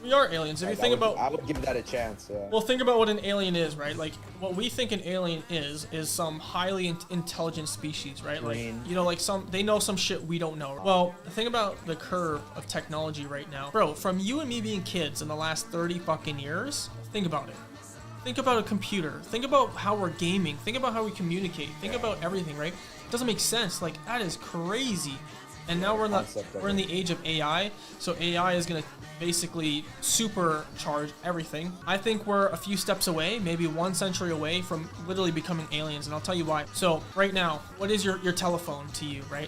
We are aliens. If you think about, I would give that a chance. Yeah. well, think about what an alien is, right? Like, what we think an alien is some highly intelligent species, right? Like, you know, like they know some shit we don't know. Well, think about the curve of technology right now. Bro, from you and me being kids in the last 30 fucking years, think about it. Think about a computer. Think about how we're gaming. Think about how we communicate. Think about everything, right? It doesn't make sense. Like, that is crazy. And now we're in the age of AI, so AI is gonna basically supercharge everything. I think we're a few steps away, maybe 1 century away from literally becoming aliens, and I'll tell you why. So right now, what is your telephone to you, right?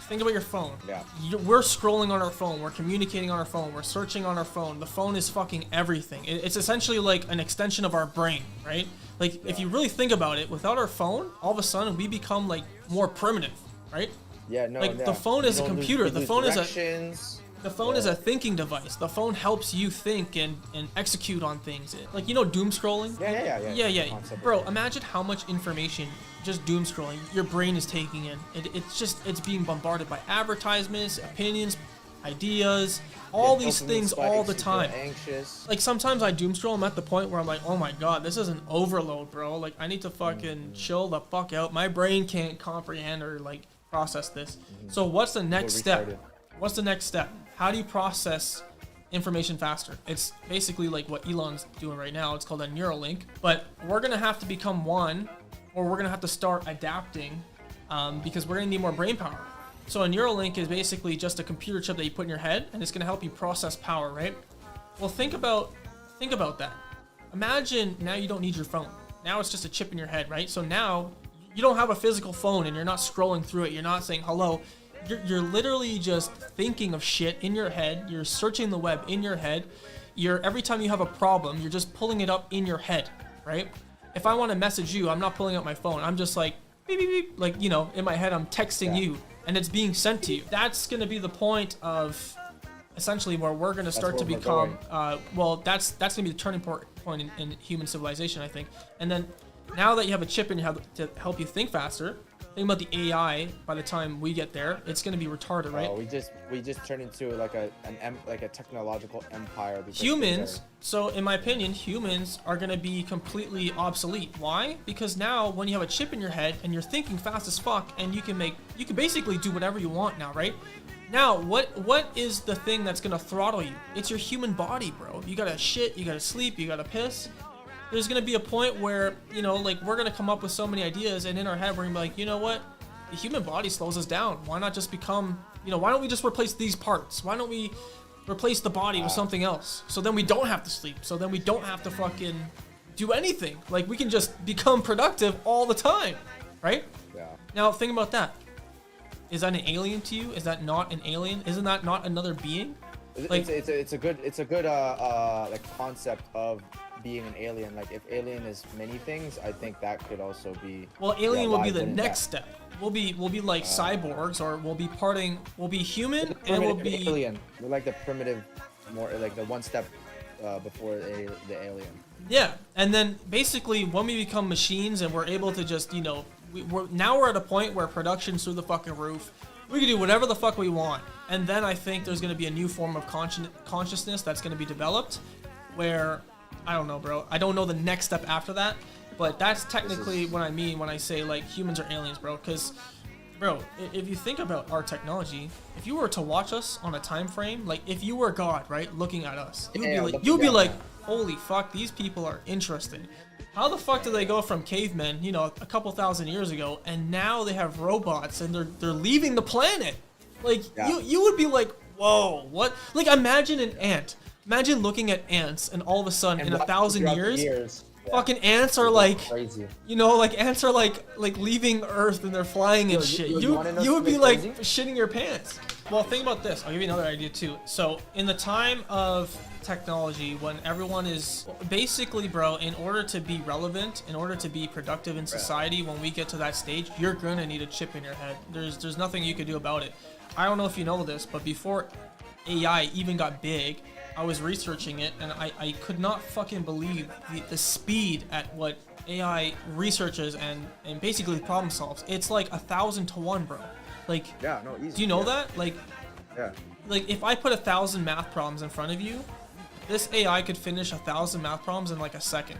Think about your phone. Yeah. We're scrolling on our phone, we're communicating on our phone, we're searching on our phone. The phone is fucking everything. It's essentially like an extension of our brain, right? Like, if you really think about it, without our phone, all of a sudden we become like more primitive, right? Yeah, no, like the phone is a computer. The phone is a thinking device. The phone helps you think and execute on things. Like, you know, doom scrolling. Yeah. Bro, imagine how much information just doom scrolling your brain is taking in. It's being bombarded by advertisements, opinions, ideas, all these things all the time. Anxious. Like, sometimes I doom scroll. I'm at the point where I'm like, oh my god, this is an overload, bro. Like, I need to fucking chill the fuck out. My brain can't comprehend or like process this. So what's the next step? What's the next step? How do you process information faster? It's basically like what Elon's doing right now. It's called a Neuralink, but we're gonna have to become one, or we're gonna have to start adapting, because we're gonna need more brain power. So a Neuralink is basically just a computer chip that you put in your head, and it's gonna help you process power, right? Well, think about that. Imagine now you don't need your phone. Now it's just a chip in your head, right? So now you don't have a physical phone and you're not scrolling through it. You're not saying hello. You're literally just thinking of shit in your head. You're searching the web in your head. Every time you have a problem, you're just pulling it up in your head, right? If I want to message you, I'm not pulling up my phone. I'm just like, beep, beep, beep. Like, you know, in my head, I'm texting you and it's being sent to you. That's going to be the point of essentially where we're going to start to become, well, that's going to be the turning point in human civilization, I think. And then now that you have a chip in your head to help you think faster, think about the AI. By the time we get there, it's going to be retarded, right? We just turn into like a technological empire. Humans, so in my opinion, humans are going to be completely obsolete. Why? Because now when you have a chip in your head and you're thinking fast as fuck, and you can basically do whatever you want now, right? Now, what is the thing that's going to throttle you? It's your human body, bro. You got to shit, you got to sleep, you got to piss. There's going to be a point where, you know, like, we're going to come up with so many ideas, and in our head, we're going to be like, you know what? The human body slows us down. Why not just become, you know, why don't we just replace these parts? Why don't we replace the body with something else? So then we don't have to sleep. So then we don't have to fucking do anything. Like, we can just become productive all the time, right? Yeah. Now, think about that. Is that an alien to you? Is that not an alien? Isn't that not another being? Like, it's a good like concept of being an alien. Like, if alien is many things, I think that could also be. Well, alien will be the next step. We'll be like cyborgs, or we'll be human, and we'll be alien. We're like the primitive, more like the one step before the alien. Yeah, and then basically when we become machines and we're able to just, you know, we're at a point where production's through the fucking roof. We can do whatever the fuck we want, and then I think there's gonna be a new form of consciousness that's gonna be developed, where I don't know, bro. I don't know the next step after that, but that's technically what I mean when I say like humans are aliens, bro. Because, bro, if you think about our technology, if you were to watch us on a time frame, like if you were God, right, looking at us, you'd be like, holy fuck, these people are interesting. How the fuck did they go from cavemen, you know, a couple thousand years ago, and now they have robots and they're leaving the planet? Like, you would be like, whoa, what? Like, imagine an ant. Imagine looking at ants and all of a sudden in 1,000 years, fucking ants are like, crazy. You know, like ants are like leaving Earth and they're flying and shit. You would be like shitting your pants. Well, think about this. I'll give you another idea too. So in the time of technology, when everyone is basically, bro, in order to be relevant, in order to be productive in society, when we get to that stage, you're gonna need a chip in your head. There's nothing you can do about it. I don't know if you know this, but before AI even got big, I was researching it, and I could not fucking believe the speed at what AI researches and basically problem solves. It's like 1,000 to 1, bro. Like, yeah, no, easy. Do you know that? Like, yeah. Like, if I put 1,000 math problems in front of you, this AI could finish 1,000 math problems in like a second.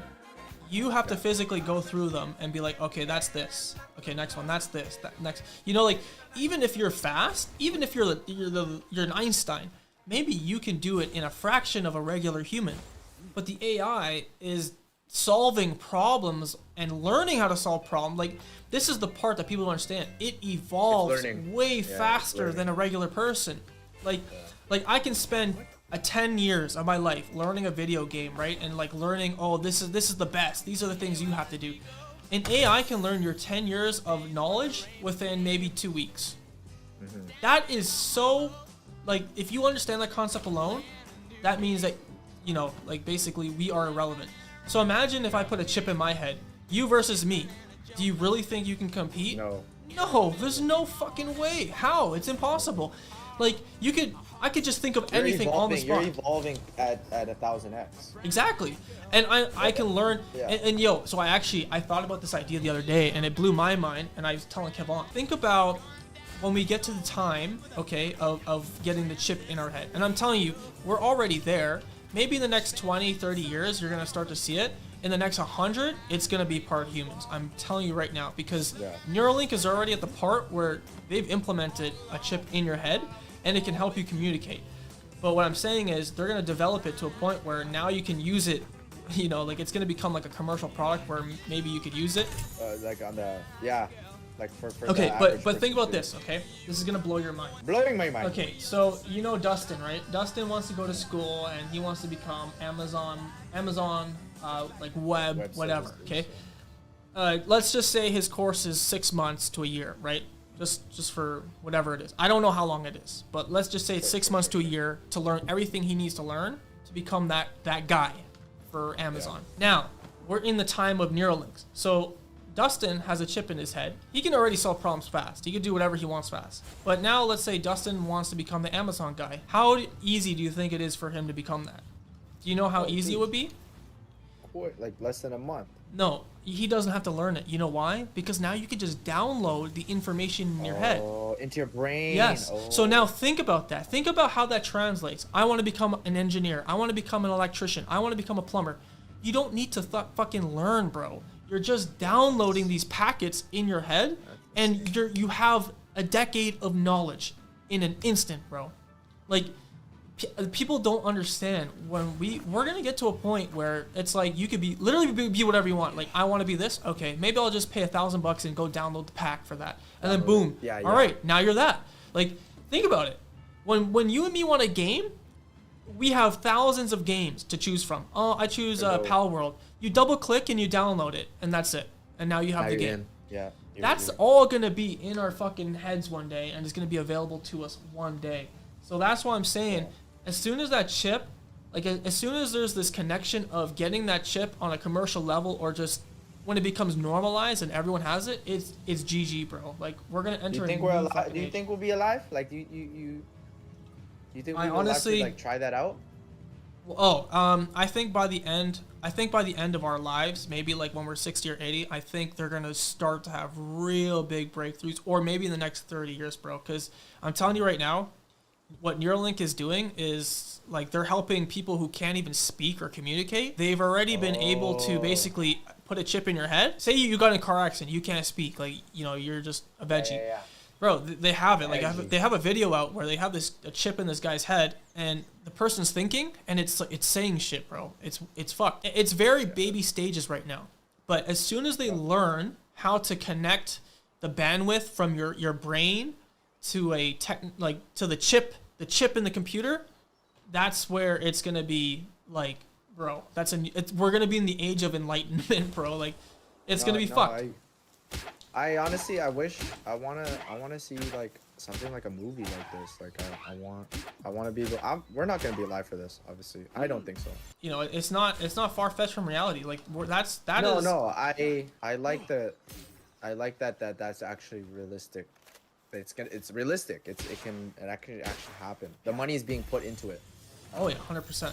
You have to physically go through them and be like, okay, that's this. Okay, next one, that's this. That next, you know, like even if you're fast, even if you're an Einstein, maybe you can do it in a fraction of a regular human. But the AI is solving problems and learning how to solve problems. Like this is the part that people don't understand. It evolves way faster than a regular person. Like I can spend 10 years of my life learning a video game, right? And like learning, oh, this is the best. These are the things you have to do. An AI can learn your 10 years of knowledge within maybe 2 weeks. That is so, like, if you understand that concept alone, that means that, you know, like basically we are irrelevant. So imagine if I put a chip in my head, you versus me. Do you really think you can compete? No. No, there's no fucking way. How? It's impossible. Like I could just think of anything on the spot. You're evolving at 1000x. Exactly. And I can learn, and yo, so I thought about this idea the other day and it blew my mind, and I was telling Kevon, think about when we get to the time, okay, of getting the chip in our head. And I'm telling you, we're already there. Maybe in the next 20, 30 years, you're going to start to see it. In the next 100, it's going to be part humans. I'm telling you right now, because Neuralink is already at the part where they've implemented a chip in your head and it can help you communicate. But what I'm saying is they're going to develop it to a point where now you can use it, you know, like it's going to become like a commercial product where maybe you could use it. Like on the, like for okay, but think about this, okay? This is going to blow your mind. Blowing my mind. Okay, so you know Dustin, right? Dustin wants to go to school and he wants to become Amazon, like web whatever, okay? Let's just say his course is 6 months to a year, right? Just for whatever it is. I don't know how long it is, but let's just say it's 6 months to a year to learn everything he needs to learn to become that guy for Amazon. Now, we're in the time of Neuralinks. So Dustin has a chip in his head. He can already solve problems fast. He can do whatever he wants fast. But now let's say Dustin wants to become the Amazon guy. How easy do you think it is for him to become that? Do you know how easy it would be? Like less than a month. No, he doesn't have to learn it. You know why? Because now you can just download the information in your head. Oh, into your brain. Yes. Oh. So now think about that. Think about how that translates. I want to become an engineer. I want to become an electrician. I want to become a plumber. You don't need to fucking learn, bro. You're just downloading these packets in your head, and you have a decade of knowledge in an instant, bro. Like, people don't understand when we're gonna get to a point where it's like you could literally be whatever you want. Like, I want to be this. Okay, maybe I'll just pay $1,000 and go download the pack for that, and then boom. All right, now you're that. Like, think about it. When you and me want a game, we have thousands of games to choose from. Oh, I choose palworld. You double click and you download it, and that's it. And now you have the game. Yeah. That's all gonna be in our fucking heads one day, and it's gonna be available to us one day. So that's why I'm saying, as soon as that chip, like as soon as there's this connection of getting that chip on a commercial level, or just when it becomes normalized and everyone has it, it's GG, bro. Like, we're gonna enter. Do you think we're alive? Do you think we'll be alive? Like, you think we'll honestly like try that out? I think by the end of our lives, maybe like when we're 60 or 80, I think they're gonna start to have real big breakthroughs, or maybe in the next 30 years, bro. Because I'm telling you right now, what Neuralink is doing is like they're helping people who can't even speak or communicate. They've already been able to basically put a chip in your head. Say you got in a car accident, you can't speak, like, you know, you're just a veggie. Bro, they have it. Like, they have a video out where they have a chip in this guy's head, and the person's thinking, and it's saying shit, bro. It's fucked. It's very baby stages right now. But as soon as they learn how to connect the bandwidth from your brain to to the chip in the computer, that's where it's gonna be like, bro. We're gonna be in the age of enlightenment, bro. Like, it's gonna be fucked. I honestly, I wanna see like something like a movie like this. Like, I want to be able. We're not gonna be alive for this, obviously. I don't think so. You know, it's not far fetched from reality. Like, that's actually realistic. It's realistic. It can actually happen. The money is being put into it. Oh yeah, 100%.